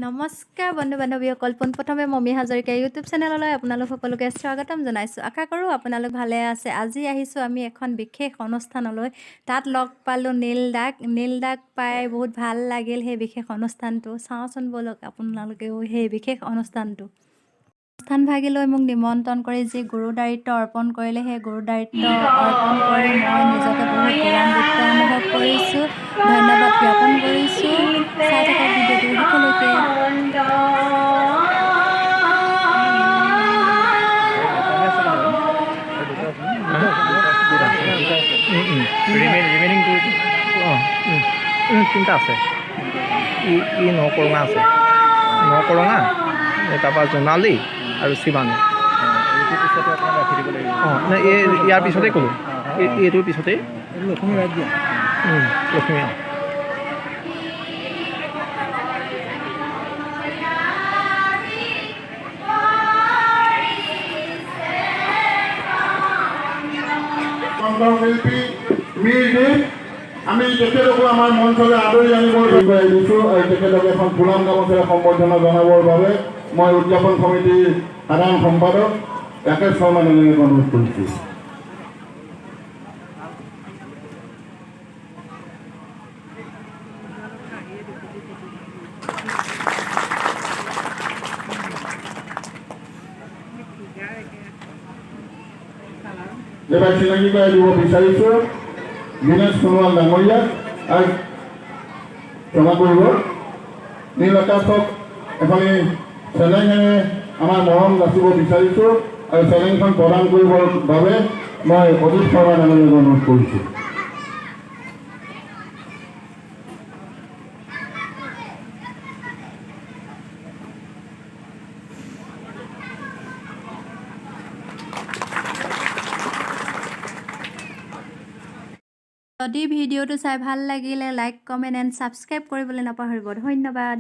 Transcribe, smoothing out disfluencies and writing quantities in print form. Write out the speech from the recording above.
নমস্কাৰ বন্ধু বান্ধৱীসকল, পোনপ্ৰথমে মমী হাজৰিকা ইউটিউব চেনেললৈ আপোনালোক সকলোকে স্বাগতম জনাইছোঁ। আশা কৰোঁ আপোনালোক ভালে আছে। আজি আহিছোঁ আমি এখন বিশেষ অনুষ্ঠানলৈ। তাত লগ পালোঁ নীলদাক পাই বহুত ভাল লাগিল। সেই বিশেষ অনুষ্ঠানটো চাওঁচোন ব'লক আপোনালোকেও সেই বিশেষ অনুষ্ঠানটো। অনুষ্ঠানভাগিলৈ মোক নিমন্ত্ৰণ কৰি যি গুৰু দায়িত্ব অৰ্পণ কৰিলে, সেই গুৰু দায়িত্ব অৰ্পণ কৰি মই নিজকে বহুত গৌৰৱান্বিত অনুভৱ কৰিছোঁ। ধন্যবাদ জ্ঞাপন কৰিছোঁ। চাই থাকক ভিডিঅ'টো শেষলৈকে। তিনিটা আছে ই নকৰঙা আছে নকৰঙা তাৰপৰা জোনালী আৰু শিৱানী ইয়াৰ পিছতেই ক'লোঁ এইটোৰ পিছতেই লক্ষ্মী কণ্ঠশিল্পী মিৰদ্বীপ আমি তেখেতকো আমাৰ মঞ্চলৈ আদৰি আনিবৰ বাবে দিছোঁ। তেখেতক এখন ফুলাম গামোচাৰে সম্বৰ্ধনা জনাবৰ বাবে মই উদযাপন সমিতিৰ সাধাৰণ সম্পাদক ৰাকেশ শৰ্মা ডাঙৰীয়াক অনুৰোধ কৰিছোঁ। এবাৰ চিনাকি কৰে দিব বিচাৰিছোঁ দীনেশ সোণোৱাল ডাঙৰীয়াক আৰু ক্ষমা কৰিব। নীল আকাশক এখনি চেলেঙেৰে আমাৰ মৰম যাচিব বিচাৰিছোঁ আৰু চেলেংখন প্ৰদান কৰিবৰ বাবে মই অজিত শৰ্মা ডাঙৰীয়াক অনুৰোধ কৰিছোঁ। যদি ভিডিঅ'টো চাই ভাল লাগিলে লাইক কমেণ্ট এণ্ড ছাবস্ক্ৰাইব কৰিবলৈ নাপাহৰিব। ধন্যবাদ।